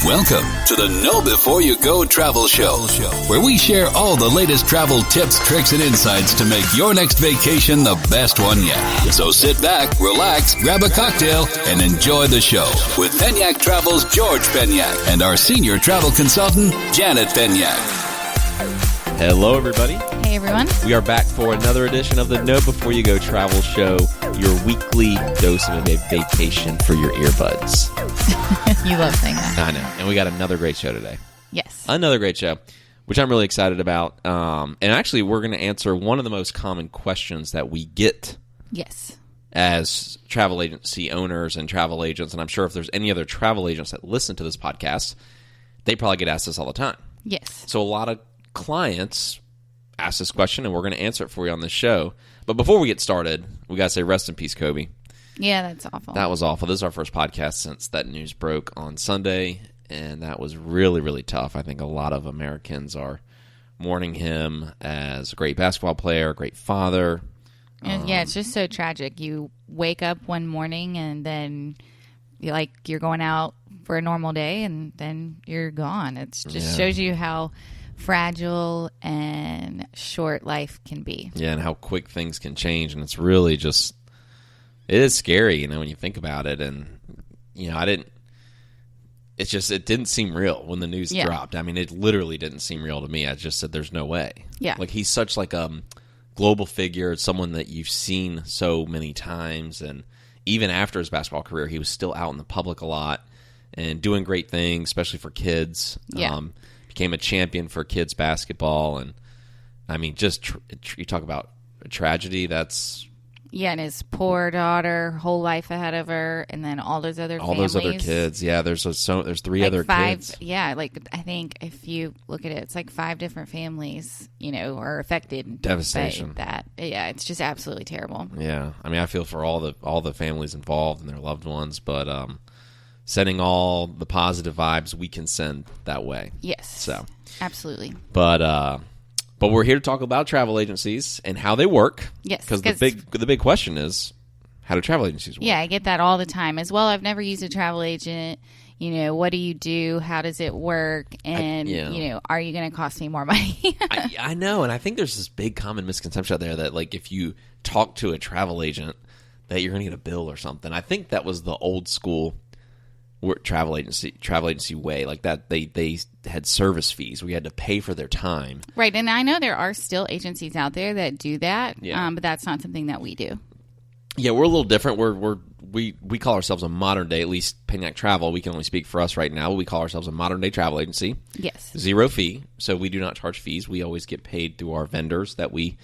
Welcome to the Know Before You Go Travel Show, where we share all the latest travel tips, tricks, and insights to make your next vacation the best one yet. So sit back, relax, grab a cocktail, and enjoy the show with Penyak Travel's George Penyak and our senior travel consultant, Janet Penyak. Hello, everybody. Hey, everyone. We are back for another edition of the Know Before You Go Travel Show, your weekly dose of a vacation for your earbuds. You love saying that. I know. And we got another great show today. Yes. Another great show, which I'm really excited about. And actually, we're going to answer one of the most common questions that we get. Yes. As travel agency owners and travel agents, and I'm sure if there's any other travel agents that listen to this podcast, they probably get asked this all the time. Yes. So a lot of clients ask this question, and we're going to answer it for you on this show. But before we get started, we got to say rest in peace, Kobe. Yeah, that's awful. That was awful. This is our first podcast since that news broke on Sunday, and that was really, really tough. I think a lot of Americans are mourning him as a great basketball player, a great father. And yeah, it's just so tragic. You wake up one morning and then you're going out for a normal day, and then you're gone. It just shows you how fragile and short life can be. Yeah, and how quick things can change, and it's really just, it is scary, when you think about it. And, it didn't seem real when the news dropped. I mean, it literally didn't seem real to me. I just said, there's no way. Yeah. Like, he's such global figure, someone that you've seen so many times, and even after his basketball career, he was still out in the public a lot and doing great things, especially for kids. Yeah. Became a champion for kids basketball, and I mean, just you talk about a tragedy. That's and his poor daughter, whole life ahead of her, and then all those other families. Those other kids. Yeah, there's three other kids. Yeah, I think if you look at it, it's like 5 different families, are affected. Devastation. By that. Yeah, it's just absolutely terrible. Yeah, I mean, I feel for all the families involved and their loved ones, but sending all the positive vibes we can send that way. Yes. So absolutely. But we're here to talk about travel agencies and how they work. Yes. Because the big question is, how do travel agencies work? Yeah, I get that all the time as well. I've never used a travel agent. What do you do? How does it work? And, are you going to cost me more money? I know. And I think there's this big common misconception out there that, if you talk to a travel agent, that you're going to get a bill or something. I think that was the old school travel agency way, like that they had service fees. We had to pay for their time, right? And I know there are still agencies out there that do that, but that's not something that we do. Yeah, we're a little different. We call ourselves a modern day, at least Penyak Travel. We can only speak for us right now, but we call ourselves a modern day travel agency. Yes. 0 fee, so we do not charge fees. We always get paid through our vendors that we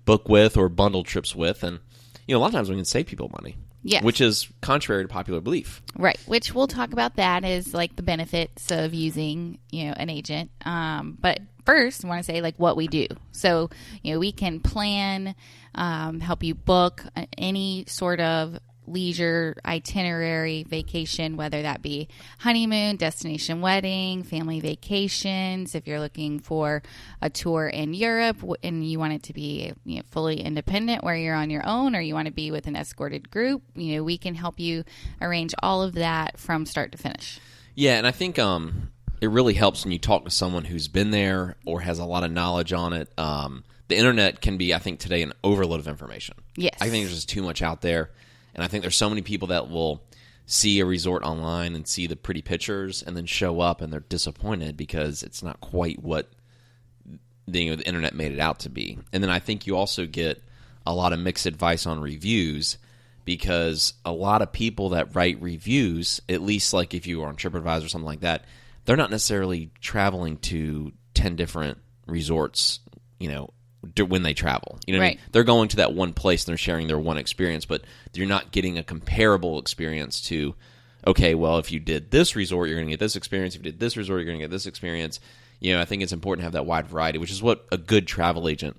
book with or bundle trips with, and a lot of times we can save people money. Yes. Which is contrary to popular belief. Right. Which we'll talk about that as the benefits of using, an agent. But first, I want to say what we do. So, we can plan, help you book any sort of leisure itinerary vacation, whether that be honeymoon, destination wedding, family vacations. If you're looking for a tour in Europe and you want it to be fully independent where you're on your own, or you want to be with an escorted group, we can help you arrange all of that from start to finish. Yeah, and I think it really helps when you talk to someone who's been there or has a lot of knowledge on it. The internet can be, I think, today an overload of information. Yes. I think there's just too much out there. And I think there's so many people that will see a resort online and see the pretty pictures and then show up and they're disappointed because it's not quite what the internet made it out to be. And then I think you also get a lot of mixed advice on reviews, because a lot of people that write reviews, at least if you are on TripAdvisor or something like that, they're not necessarily traveling to 10 different resorts, when they travel. What I mean? They're going to that one place and they're sharing their one experience, but you're not getting a comparable experience to, okay, well, if you did this resort, you're going to get this experience. If you did this resort, you're going to get this experience. I think it's important to have that wide variety, which is what a good travel agent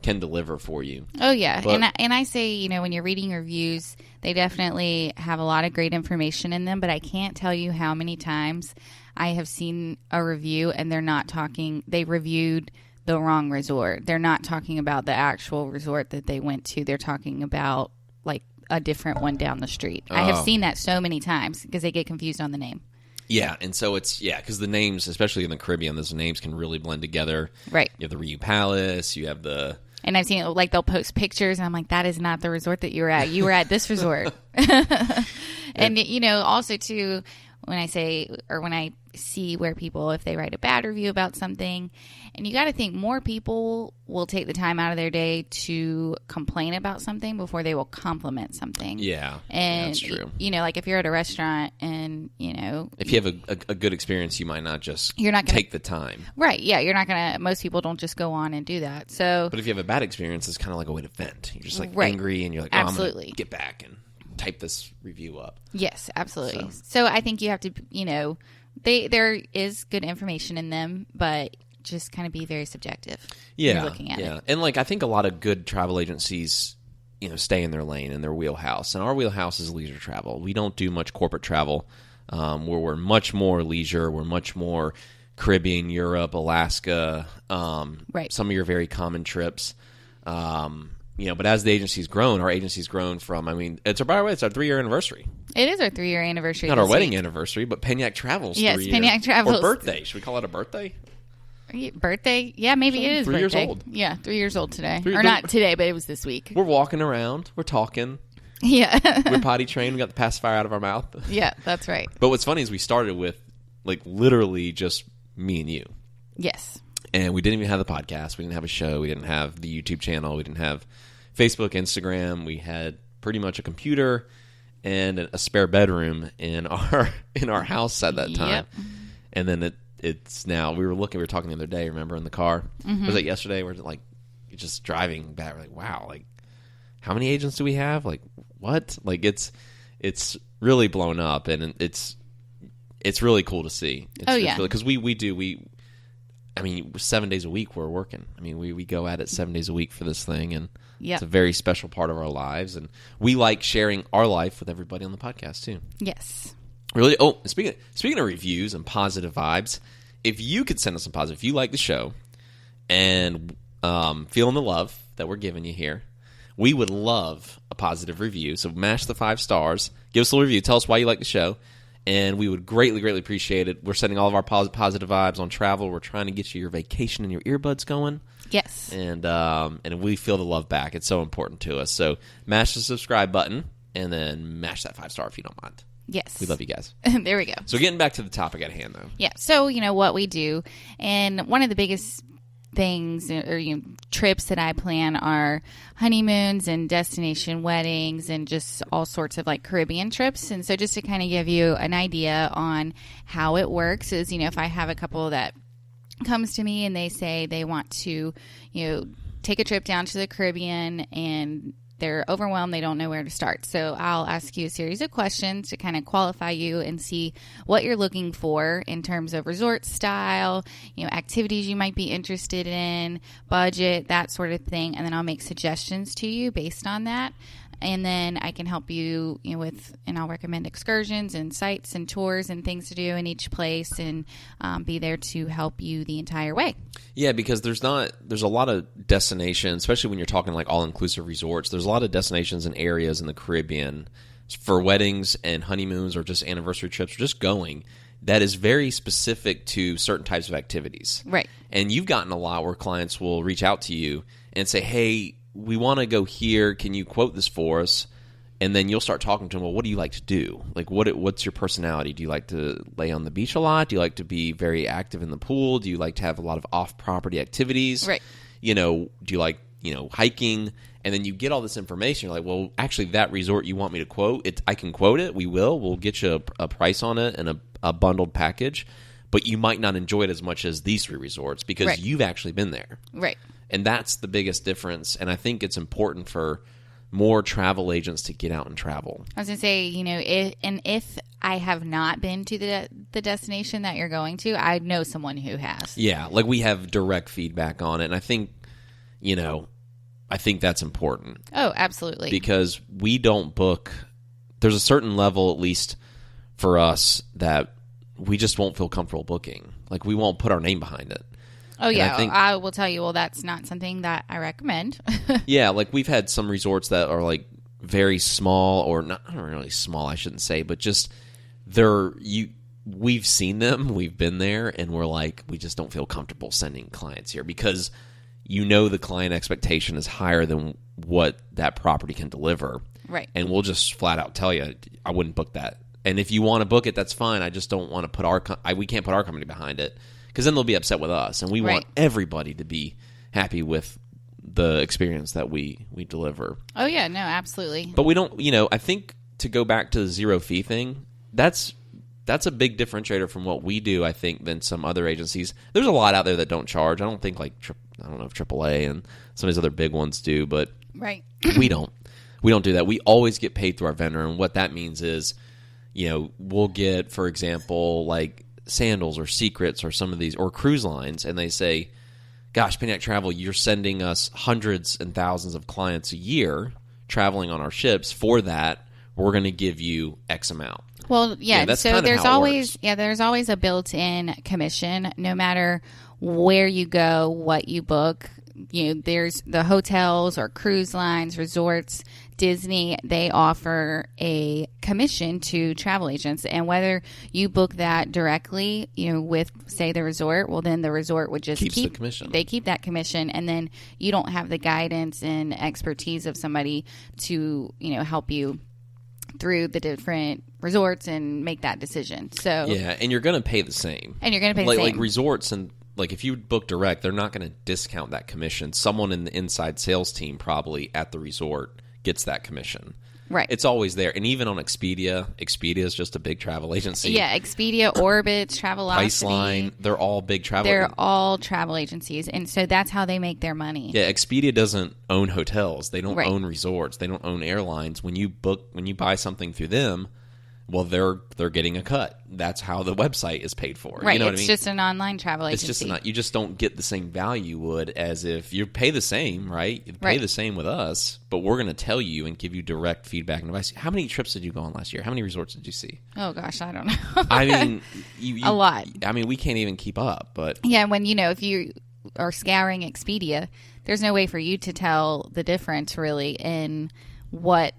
can deliver for you. Oh, yeah. But, and I say, when you're reading reviews, they definitely have a lot of great information in them, but I can't tell you how many times I have seen a review and they reviewed the wrong resort. They're not talking about the actual resort that they went to. They're talking about a different one down the street. I have seen that so many times because they get confused on the name. Yeah, and so it's, because the names, especially in the Caribbean, those names can really blend together. Right. You have the Riu Palace, you have the... And I've seen, like, they'll post pictures, and I'm like, that is not the resort that you were at. You were at this resort. And, also, too, when I see where people, if they write a bad review about something, and you got to think more people will take the time out of their day to complain about something before they will compliment something. Yeah, and that's true. Like if you're at a restaurant and if you have a good experience, you might not just take the time. Right? Yeah, you're not gonna. Most people don't just go on and do that. So, but if you have a bad experience, it's kind of like a way to vent. You're just like angry, and you're like, absolutely, I'm gonna get back and type this review up. Yes, absolutely. So I think you have to, there is good information in them, but just kind of be very subjective. Yeah, when you're looking at it. And I think a lot of good travel agencies, stay in their lane, in their wheelhouse. And our wheelhouse is leisure travel. We don't do much corporate travel, where we're much more leisure. We're much more Caribbean, Europe, Alaska. Right. Some of your very common trips. But as the agency's grown, our agency's grown from, by the way, it's our 3-year anniversary. It is our 3-year anniversary. Not our wedding anniversary, but Penyak Travel's 3 years. Yes, Penyak Travels. Or birthday. Should we call it a birthday? Birthday? Yeah, maybe it is 3 birthday. years old. Yeah, 3 years old today. Not today, but it was this week. We're walking around. We're talking. Yeah. We're potty trained. We got the pacifier out of our mouth. Yeah, that's right. But what's funny is we started with, literally just me and you. Yes. And we didn't even have the podcast. We didn't have a show. We didn't have the YouTube channel. We didn't have Facebook, Instagram. We had pretty much a computer and a spare bedroom in our house at that time. Yep. And then it's now, we were talking the other day, remember, in the car? Mm-hmm. Was it yesterday? We're just driving back. We're like, wow, how many agents do we have? What? It's really blown up, and it's really cool to see. Because we do 7 days a week we're working. We go at it 7 days a week for this thing, and it's a very special part of our lives, and we like sharing our life with everybody on the podcast too. Yes. Really? Oh, speaking of reviews and positive vibes, if you could send us some positive, if you like the show and feeling the love that we're giving you here, we would love a positive review. So mash the 5 stars, give us a little review, tell us why you like the show, and we would greatly, greatly appreciate it. We're sending all of our positive vibes on travel. We're trying to get you your vacation and your earbuds going. Yes. And we feel the love back. It's so important to us. So mash the subscribe button and then mash that 5 star if you don't mind. Yes. We love you guys. There we go. So getting back to the topic at hand, though. Yeah. So, what we do, and one of the biggest things or trips that I plan are honeymoons and destination weddings and just all sorts of Caribbean trips. And so just to kind of give you an idea on how it works is, if I have a couple that comes to me and they say they want to, take a trip down to the Caribbean and they're overwhelmed. They don't know where to start. So I'll ask you a series of questions to kind of qualify you and see what you're looking for in terms of resort style, activities you might be interested in, budget, that sort of thing. And then I'll make suggestions to you based on that. And then I can help you, and I'll recommend excursions and sites and tours and things to do in each place and be there to help you the entire way. Yeah, because there's a lot of destinations, especially when you're talking all-inclusive resorts. There's a lot of destinations and areas in the Caribbean for weddings and honeymoons or just anniversary trips or just going that is very specific to certain types of activities. Right. And you've gotten a lot where clients will reach out to you and say, hey, we want to go here. Can you quote this for us? And then you'll start talking to them. Well, what do you like to do? What's your personality? Do you like to lay on the beach a lot? Do you like to be very active in the pool? Do you like to have a lot of off-property activities? Right. Do you like, hiking? And then you get all this information. You're like, well, actually, that resort you want me to quote, I can quote it. We will. We'll get you a price on it and a bundled package. But you might not enjoy it as much as these 3 resorts because you've actually been there. Right. And that's the biggest difference. And I think it's important for more travel agents to get out and travel. I was going to say, if I have not been to the destination that you're going to, I know someone who has. Yeah, we have direct feedback on it. And I think, I think that's important. Oh, absolutely. Because we don't book, there's a certain level, at least for us, that we just won't feel comfortable booking. We won't put our name behind it. Oh, yeah. I will tell you, well, that's not something that I recommend. Yeah, we've had some resorts that are, very small or not really small, I shouldn't say, but just we've seen them, we've been there, and we're like, we just don't feel comfortable sending clients here because the client expectation is higher than what that property can deliver. Right. And we'll just flat out tell you, I wouldn't book that. And if you want to book it, that's fine. I just don't want to put we can't put our company behind it because then they'll be upset with us. And we want everybody to be happy with the experience that we deliver. Oh, yeah. No, absolutely. But we don't, I think to go back to the zero fee thing, that's a big differentiator from what we do, I think, than some other agencies. There's a lot out there that don't charge. I don't think I don't know if AAA and some of these other big ones do, but we don't. We don't do that. We always get paid through our vendor, and what that means is, we'll get, for example, like Sandals or Secrets or some of these, or cruise lines, and they say, gosh, Penyak Travel, you're sending us hundreds and thousands of clients a year traveling on our ships. For that, we're going to give you X amount. Well, yeah. That's So there's always works. there's always a built-in commission, no matter where you go, what you book. There's the hotels or cruise lines, resorts, Disney. They offer a commission to travel agents, and whether you book that directly, with say the resort, well, then the resort would just keep the commission. They keep that commission, and then you don't have the guidance and expertise of somebody to help you through the different resorts and make that decision. So yeah, and you're going to pay the same. Like resorts and if you book direct, they're not going to discount that commission. Someone in the inside sales team probably at the resort gets that commission. Right. It's always there. And even on Expedia is just a big travel agency. Yeah, Expedia, Orbit, Travelocity. Priceline, they're all big travel They're all travel agencies. And so that's how they make their money. Yeah, Expedia doesn't own hotels. They don't own resorts. They don't own airlines. When you buy something through them, well, they're getting a cut. That's how the website is paid for. Right. You know what I mean? It's just an online travel agency. It's just you just don't get the same value you would as if you pay the same, right? You pay the same with us, but we're going to tell you and give you direct feedback and advice. How many trips did you go on last year? How many resorts did you see? Oh, gosh, I don't know. I mean, a lot. I mean, we can't even keep up, but... Yeah, when, if you are scouring Expedia, there's no way for you to tell the difference, really, in what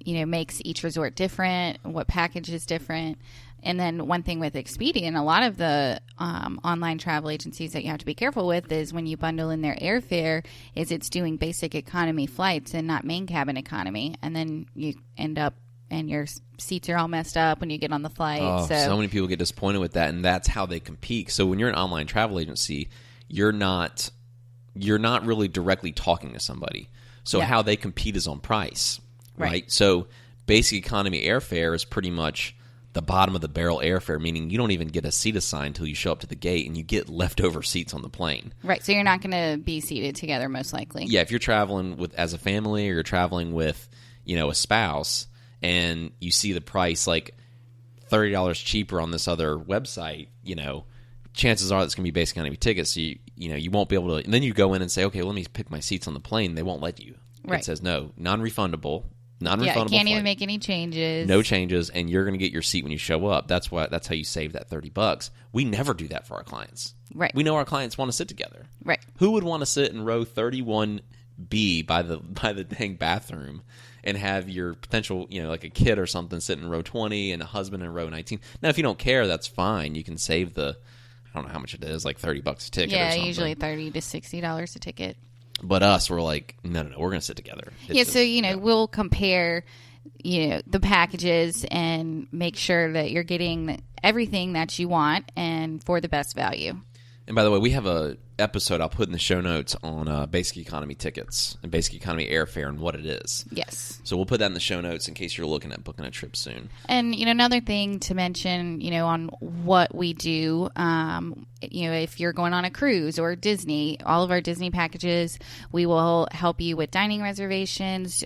makes each resort different, what package is different. And then one thing with Expedia and a lot of the online travel agencies that you have to be careful with is when you bundle in their airfare is it's doing basic economy flights and not main cabin economy. And then you end up and your seats are all messed up when you get on the flight. Oh, so many people get disappointed with that, and that's how they compete. So when you're an online travel agency, you're not really directly talking to somebody. So how they compete is on price. Right. So basic economy airfare is pretty much the bottom of the barrel airfare, meaning you don't even get a seat assigned until you show up to the gate and you get leftover seats on the plane. Right. So you're not going to be seated together most likely. Yeah. If you're traveling as a family or you're traveling with, a spouse and you see the price like $30 cheaper on this other website, chances are that's going to be basic economy tickets. So you won't be able to, and then you go in and say, okay, let me pick my seats on the plane. They won't let you. Right. It says no, non-refundable. Yeah, you can't even make any changes. No changes, and you're going to get your seat when you show up. That's how you save that $30. We never do that for our clients. Right. We know our clients want to sit together. Right. Who would want to sit in row 31B by the dang bathroom and have your potential, like a kid or something sit in row 20 and a husband in row 19? Now, if you don't care, that's fine. You can save I don't know how much it is, like $30 a ticket or something. Yeah, usually $30 to $60 a ticket. But us, we're like, no, we're going to sit together. We'll compare, the packages and make sure that you're getting everything that you want and for the best value. And by the way, we have a episode I'll put in the show notes on basic economy tickets and basic economy airfare and what it is. Yes. So we'll put that in the show notes in case you're looking at booking a trip soon. And, another thing to mention, on what we do, if you're going on a cruise or Disney, all of our Disney packages, we will help you with dining reservations.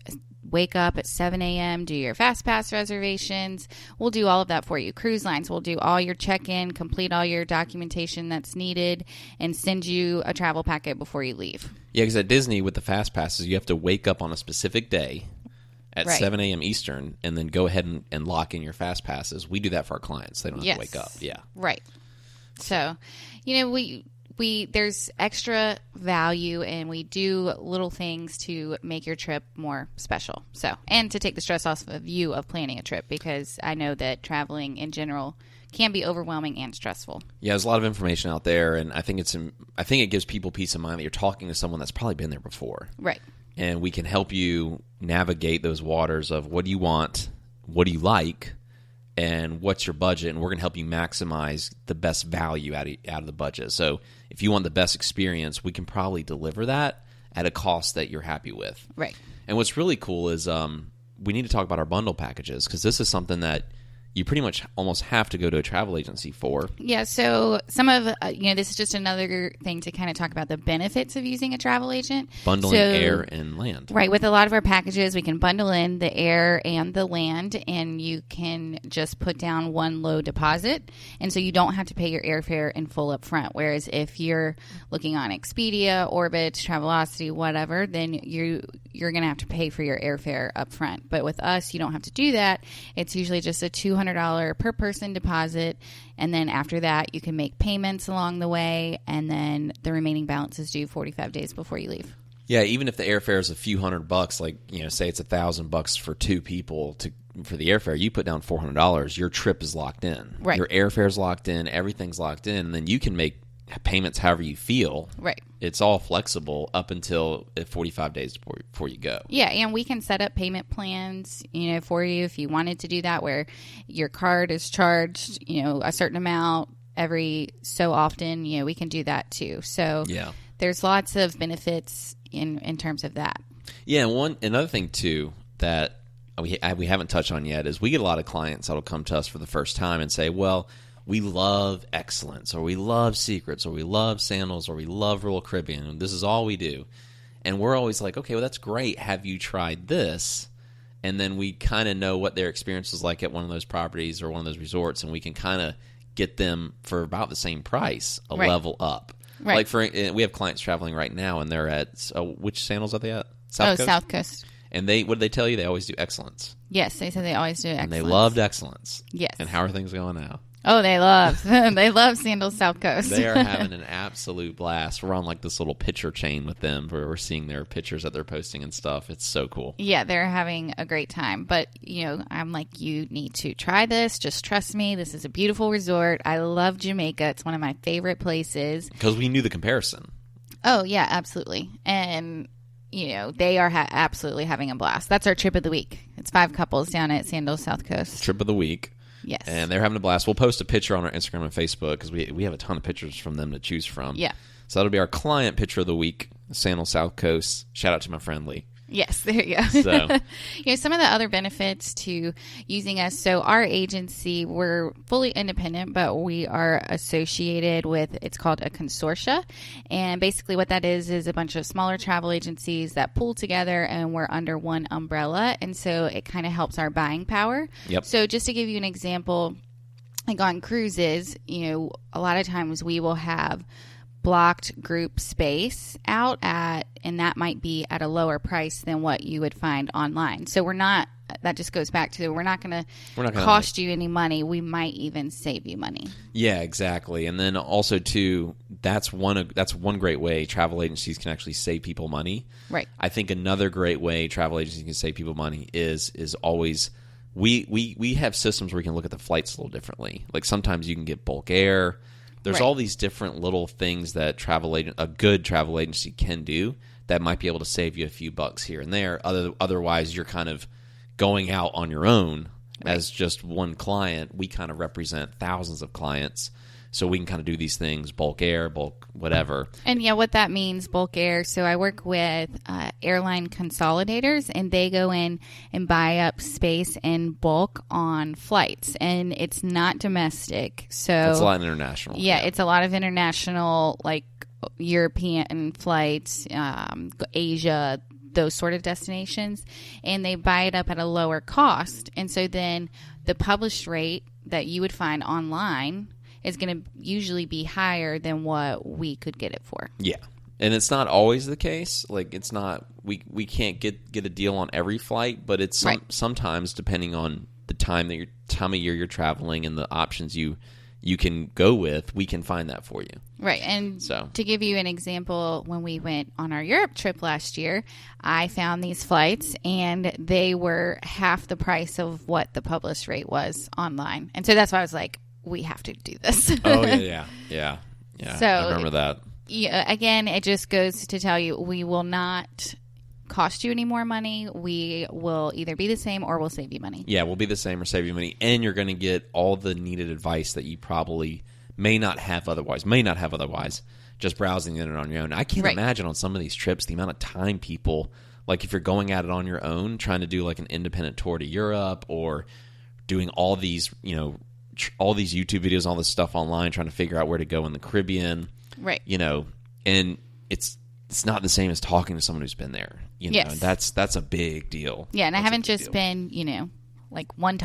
Wake up at 7 a.m., do your Fast Pass reservations. We'll do all of that for you. Cruise lines, we'll do all your check-in, complete all your documentation that's needed, and send you a travel packet before you leave. Yeah, because at Disney, with the Fast Passes, you have to wake up on a specific day at 7 a.m. Eastern and then go ahead and lock in your Fast Passes. We do that for our clients. They don't have to wake up. Yeah. Right. So, there's extra value, and we do little things to make your trip more special. So, and to take the stress off of you of planning a trip, because I know that traveling in general can be overwhelming and stressful. Yeah, there's a lot of information out there, and I think it gives people peace of mind that you're talking to someone that's probably been there before. Right. And we can help you navigate those waters of what do you want, what do you like, and what's your budget, and we're going to help you maximize the best value out of the budget. So if you want the best experience, we can probably deliver that at a cost that you're happy with. Right. And what's really cool is we need to talk about our bundle packages, because this is something that you pretty much almost have to go to a travel agency for. Yeah, so some of, this is just another thing to kind of talk about the benefits of using a travel agent. Bundling air and land. Right, with a lot of our packages, we can bundle in the air and the land, and you can just put down one low deposit, and so you don't have to pay your airfare in full up front. Whereas if you're looking on Expedia, Orbit, Travelocity, whatever, then you're going to have to pay for your airfare up front. But with us, you don't have to do that. It's usually just a $200 per person deposit, and then after that you can make payments along the way, and then the remaining balance is due 45 days before you leave. Yeah, even if the airfare is a few $100, like say it's $1,000 for two people for the airfare, you put down $400, your trip is locked in. Right. Your airfare is locked in, everything's locked in, and then you can make payments however you feel. Right. It's all flexible up until 45 days before you go. Yeah, and we can set up payment plans, for you if you wanted to do that, where your card is charged, a certain amount every so often. We can do that too. So yeah, there's lots of benefits in terms of that. Yeah, another thing too that we haven't touched on yet is we get a lot of clients that'll come to us for the first time and say, well, we love Excellence, or we love Secrets, or we love Sandals, or we love Royal Caribbean, and this is all we do. And we're always like, okay, well, that's great. Have you tried this? And then we kind of know what their experience is like at one of those properties or one of those resorts, and we can kind of get them for about the same price, a level up. Right. Like we have clients traveling right now, and they're at which Sandals are they at? South Coast? South Coast. And what did they tell you? They always do Excellence. Yes, they said they always do Excellence. And they loved Excellence. Yes. And how are things going now? Oh, they love Sandals South Coast. They are having an absolute blast. We're on like this little picture chain with them where we're seeing their pictures that they're posting and stuff. It's so cool. Yeah, they're having a great time. But, I'm like, you need to try this. Just trust me. This is a beautiful resort. I love Jamaica. It's one of my favorite places. Because we knew the comparison. Oh, yeah, absolutely. And, they are absolutely having a blast. That's our trip of the week. It's 5 couples down at Sandals South Coast. Trip of the week. Yes. And they're having a blast. We'll post a picture on our Instagram and Facebook because we have a ton of pictures from them to choose from. Yeah. So that'll be our client picture of the week, Sandals South Coast. Shout out to my friend Lee. Yes, there you go. So. Some of the other benefits to using us. So our agency, we're fully independent, but we are associated with, it's called a consortia. And basically what that is a bunch of smaller travel agencies that pool together, and we're under one umbrella. And so it kind of helps our buying power. Yep. So just to give you an example, like on cruises, a lot of times we will have blocked group space out and that might be at a lower price than what you would find online. So that just goes back to, we're not going to cost you any money. We might even save you money. Yeah, exactly. And then also too, that's one great way travel agencies can actually save people money. Right. I think another great way travel agencies can save people money is always we have systems where we can look at the flights a little differently. Like sometimes you can get bulk air. There's all these different little things that a good travel agency can do that might be able to save you a few bucks here and there. Otherwise, you're kind of going out on your own as just one client. We kind of represent thousands of clients, so we can kind of do these things, bulk air, bulk whatever. And what that means, bulk air. So I work with airline consolidators, and they go in and buy up space in bulk on flights, and it's not domestic. So it's a lot international. Yeah, it's a lot of international, like European flights, Asia, those sort of destinations, and they buy it up at a lower cost. And so then the published rate that you would find online is going to usually be higher than what we could get it for. Yeah. And it's not always the case. Like it's not, we can't get a deal on every flight, but it's sometimes depending on the time of year you're traveling and the options you you can go with, we can find that for you. Right. And So, to give you an example, when we went on our Europe trip last year, I found these flights and they were half the price of what the published rate was online. And so that's why I was like, we have to do this. oh, yeah. So, I remember that. Yeah, again, it just goes to tell you we will not cost you any more money. We will either be the same or we'll save you money. Yeah, we'll be the same or save you money, and you're going to get all the needed advice that you probably may not have otherwise, just browsing the internet on your own. I can't imagine on some of these trips the amount of time people, like if you're going at it on your own, trying to do like an independent tour to Europe or doing all these, all these YouTube videos, all this stuff online, trying to figure out where to go in the Caribbean. Right. And it's not the same as talking to someone who's been there. Yes. That's a big deal. Yeah, and I haven't just been, like one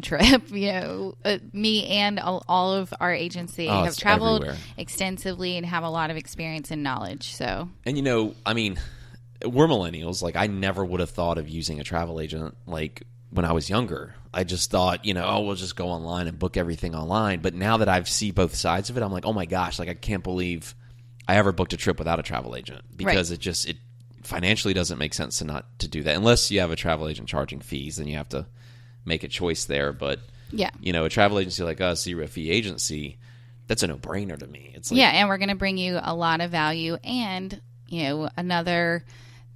trip. Me and all of our agency have traveled extensively and have a lot of experience and knowledge. So, and we're millennials. Like, I never would have thought of using a travel agent like when I was younger. I just thought, we'll just go online and book everything online. But now that I see both sides of it, I'm like, oh my gosh, like I can't believe I ever booked a trip without a travel agent, because it financially doesn't make sense to do that unless you have a travel agent charging fees. Then you have to make a choice there. But a travel agency like us, zero fee agency, that's a no-brainer to me. It's like, and we're going to bring you a lot of value. And another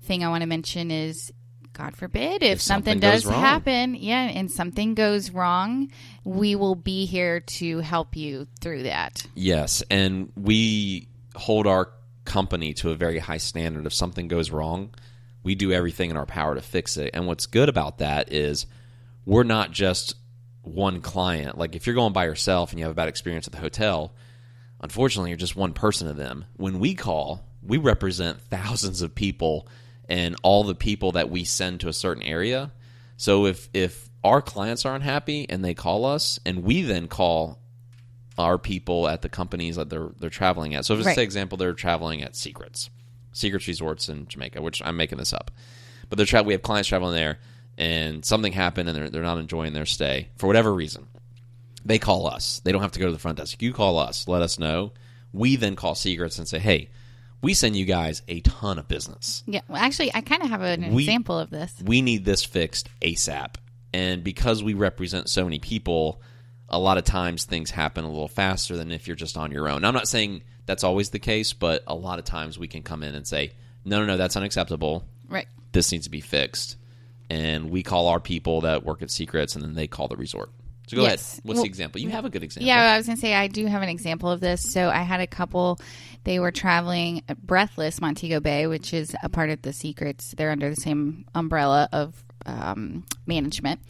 thing I want to mention is, God forbid, if something does happen, and something goes wrong, we will be here to help you through that. Yes, and we hold our company to a very high standard. If something goes wrong, we do everything in our power to fix it. And what's good about that is we're not just one client. Like if you're going by yourself and you have a bad experience at the hotel, unfortunately, you're just one person to them. When we call, we represent thousands of people and all the people that we send to a certain area. So if our clients aren't happy and they call us, and we then call our people at the companies that they're traveling at. So if, say, example, they're traveling at Secrets Resorts in Jamaica, which I'm making this up. But we have clients traveling there, and something happened and they're not enjoying their stay for whatever reason. They call us. They don't have to go to the front desk. You call us. Let us know. We then call Secrets and say, hey, we send you guys a ton of business. Yeah. Well, actually, I kind of have an example of this. We need this fixed ASAP. And because we represent so many people, a lot of times things happen a little faster than if you're just on your own. I'm not saying that's always the case, but a lot of times we can come in and say, no, that's unacceptable. Right. This needs to be fixed. And we call our people that work at Secrets, and then they call the resort. So go ahead. What's the example? You have a good example. Yeah, I was going to say I do have an example of this. So I had a couple, they were traveling at Breathless, Montego Bay, which is a part of the Secrets. They're under the same umbrella of management.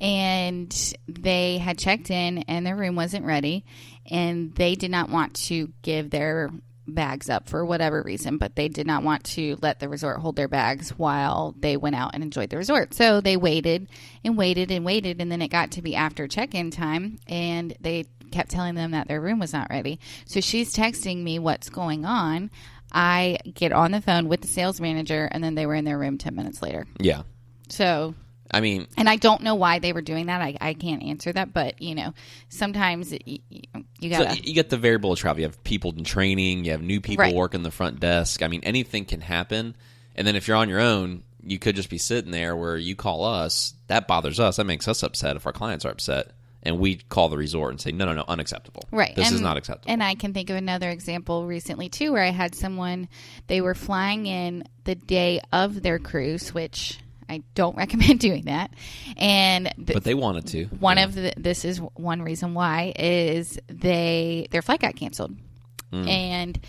And they had checked in and their room wasn't ready. And they did not want to give their bags up for whatever reason, but they did not want to let the resort hold their bags while they went out and enjoyed the resort. So they waited and waited and waited, and then it got to be after check-in time, and they kept telling them that their room was not ready. So she's texting me what's going on. I get on the phone with the sales manager, and then they were in their room 10 minutes later. Yeah. So... and I don't know why they were doing that. I can't answer that, but sometimes you gotta. So you get the variable of travel. You have people in training. You have new people working the front desk. Anything can happen. And then if you're on your own, you could just be sitting there where you call us. That bothers us. That makes us upset if our clients are upset. And we call the resort and say, no, unacceptable. Right. This is not acceptable. And I can think of another example recently, too, where I had someone, they were flying in the day of their cruise, which... I don't recommend doing that. But they wanted to. This is one reason why is their flight got canceled. And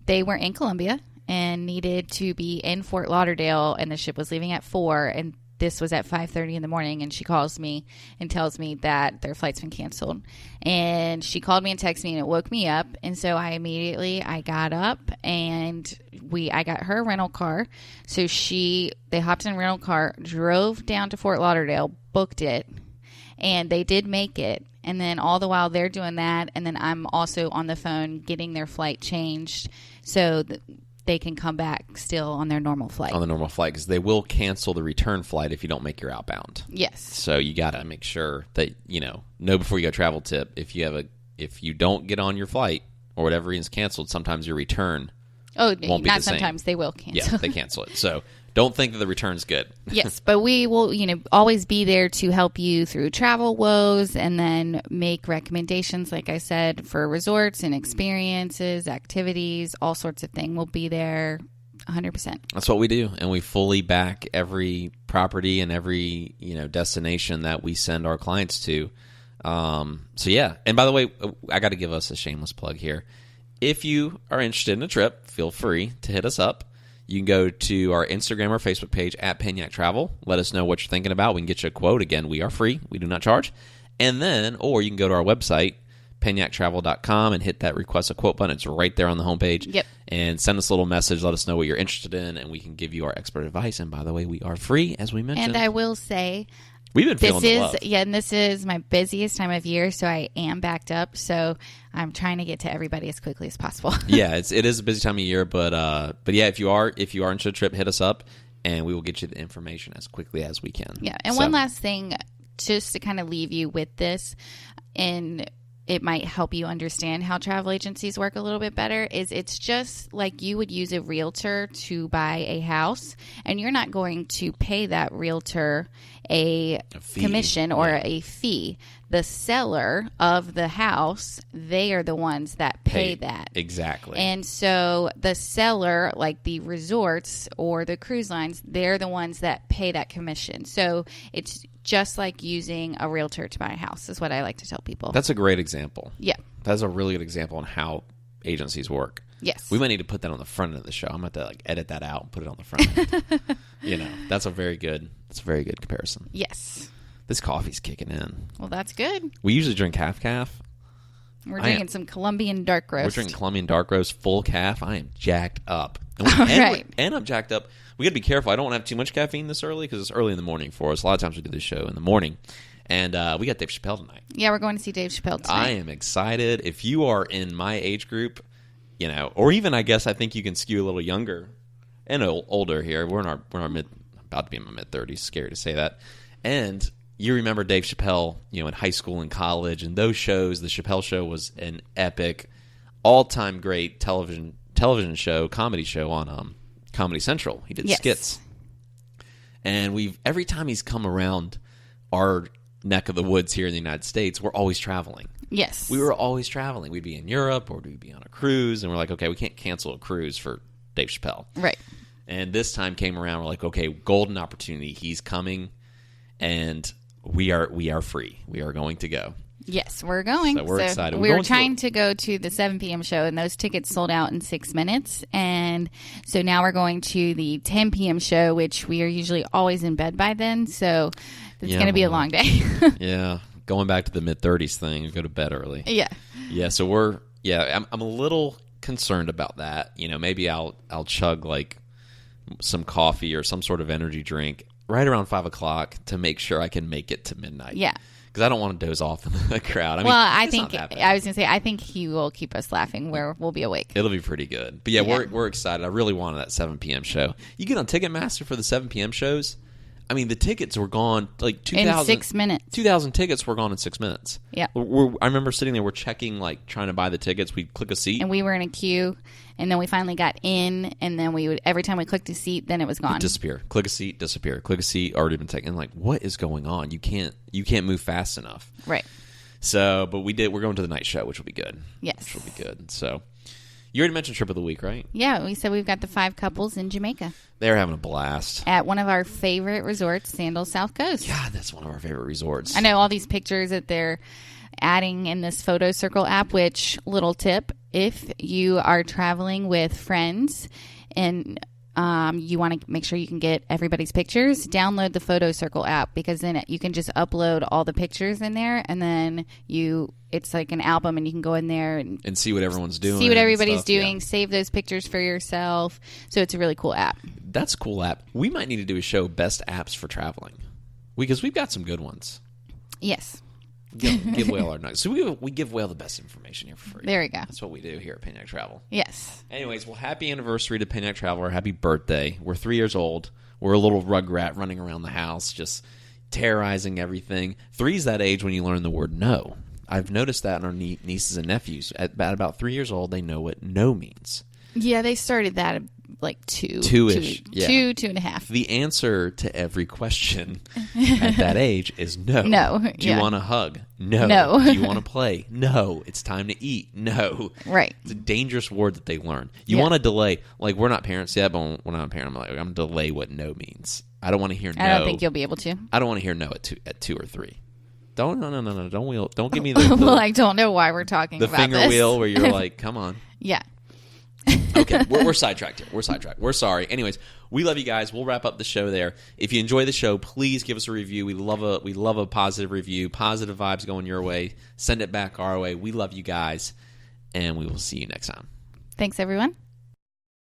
they were in Colombia and needed to be in Fort Lauderdale, and the ship was leaving at 4, and this was at 5:30 in the morning, and she calls me and tells me that their flight's been canceled. And she called me and texted me, and it woke me up. And so I got up, and I got her a rental car. So they hopped in a rental car, drove down to Fort Lauderdale, booked it, and they did make it. And then all the while they're doing that, and then I'm also on the phone getting their flight changed so that they can come back still on their normal flight. On the normal flight, because they will cancel the return flight if you don't make your outbound. Yes. So you got to make sure that, know before you go travel tip, if you have a if you don't get on your flight or whatever reason's canceled, sometimes your return won't be not the same. sometimes. They will cancel. Yeah, they cancel it. So don't think that the return's good. Yes, but we will, always be there to help you through travel woes and then make recommendations, like I said, for resorts and experiences, activities, all sorts of things. We'll be there 100%. That's what we do, and we fully back every property and every destination that we send our clients to. So yeah, and by the way, I got to give us a shameless plug here. If you are interested in a trip, feel free to hit us up. You can go to our Instagram or Facebook page at Penyak Travel. Let us know what you're thinking about. We can get you a quote. Again, we are free. We do not charge. And then, or you can go to our website, penyaktravel.com, and hit that request a quote button. It's right there on the homepage. Yep. And send us a little message. Let us know what you're interested in, and we can give you our expert advice. And by the way, we are free, as we mentioned. And I will say, we've been feeling the love. Yeah, and this is my busiest time of year, so I am backed up. So I'm trying to get to everybody as quickly as possible. Yeah, it is a busy time of year, but yeah, if you are interested in a trip, hit us up, and we will get you the information as quickly as we can. Yeah, and one last thing, just to kind of leave you with this, and it might help you understand how travel agencies work a little bit better, is it's just like you would use a realtor to buy a house, and you're not going to pay that realtor a commission or a fee. The seller of the house, they are the ones that pay that. Exactly. And so the seller, like the resorts or the cruise lines, they're the ones that pay that commission. So it's just like using a realtor to buy a house, is what I like to tell people. That's a great example. Yeah. That's a really good example on how agencies work. Yes. We might need to put that on the front end of the show. I'm going to edit that out and put it on the front end. That's a very good comparison. Yes. This coffee's kicking in. Well, that's good. We usually drink half calf. We're drinking some Colombian dark roast. We're drinking Colombian dark roast full calf. I am jacked up. And I'm jacked up. We got to be careful. I don't want to have too much caffeine this early because it's early in the morning for us. A lot of times we do this show in the morning. And we got Dave Chappelle tonight. Yeah, we're going to see Dave Chappelle tonight. I am excited. If you are in my age group, or even I guess I think you can skew a little younger and older here. We're in our about to be in my mid-30s. Scary to say that. And you remember Dave Chappelle, in high school and college, and those shows. The Chappelle Show was an epic, all-time great television show, comedy show on Comedy Central. He did skits, and every time he's come around our neck of the woods here in the United States, we're always traveling. Yes, we were always traveling. We'd be in Europe or we'd be on a cruise, and we're like, okay, we can't cancel a cruise for Dave Chappelle, right? And this time came around, we're like, okay, golden opportunity. He's coming, and we are free. We are going to go. Yes, we're going. So we're excited. We were trying to go to the 7 p.m. show, and those tickets sold out in 6 minutes. And so now we're going to the 10 p.m. show, which we are usually always in bed by then. So it's going to be a long day. Yeah. Going back to the mid-30s thing, go to bed early. Yeah. Yeah, so I'm a little concerned about that. Maybe I'll chug like some coffee or some sort of energy drink right around 5 o'clock to make sure I can make it to midnight. Yeah. Because I don't want to doze off in the crowd. I think he will keep us laughing where we'll be awake. It'll be pretty good. But yeah, we're excited. I really wanted that 7 p.m. show. You get on Ticketmaster for the 7 p.m. shows. The tickets were gone like 2,000. In 6 minutes. 2,000 tickets were gone in 6 minutes. Yeah. I remember sitting there, we're checking, trying to buy the tickets. We'd click a seat. And we were in a queue, and then we finally got in, and then every time we clicked a seat, then it was gone. It'd disappear. Click a seat, disappear. Click a seat, already been taken. Like, what is going on? You can't move fast enough. Right. So, but we did. We're going to the night show, which will be good. Yes. Which will be good. So, you already mentioned trip of the week, right? Yeah, we said we've got the 5 couples in Jamaica. They're having a blast. At one of our favorite resorts, Sandals South Coast. God, that's one of our favorite resorts. I know all these pictures that they're adding in this photo circle app, which, little tip, if you are traveling with friends and you want to make sure you can get everybody's pictures, download the photo circle app, because then you can just upload all the pictures in there, and then it's like an album, and you can go in there and see what everyone's doing. See what everybody's doing. Yeah. Save those pictures for yourself. So it's a really cool app. That's a cool app. We might need to do a show, best apps for traveling, because we've got some good ones. Yes. Give away all our nuggets. So we give away all the best information here for free. There we go. That's what we do here at Penyak Travel. Yes. Anyways, well, happy anniversary to Penyak Travel, or happy birthday. We're 3 years old. We're a little rugrat running around the house, just terrorizing everything. 3's that age when you learn the word no. I've noticed that in our nieces and nephews. At about 3 years old, they know what no means. Yeah, they started that like two-ish. Yeah. 2.5. The answer to every question at that age is no. No. Do you want a hug? No. No. Do you want to play? No. It's time to eat? No. Right. It's a dangerous word that they learn. You want to delay. Like, we're not parents yet, but when I'm a parent, I'm going to delay what no means. I don't want to hear no. I don't think you'll be able to. I don't want to hear no at 2 or 3. No. Don't give me the well, I don't know why we're talking about finger this. wheel where you're like, come on. Yeah. Okay, we're sidetracked here. We're sidetracked. We're sorry. Anyways, we love you guys. We'll wrap up the show there. If you enjoy the show, please give us a review. We love a positive review. Positive vibes going your way. Send it back our way. We love you guys, and we will see you next time. Thanks, everyone.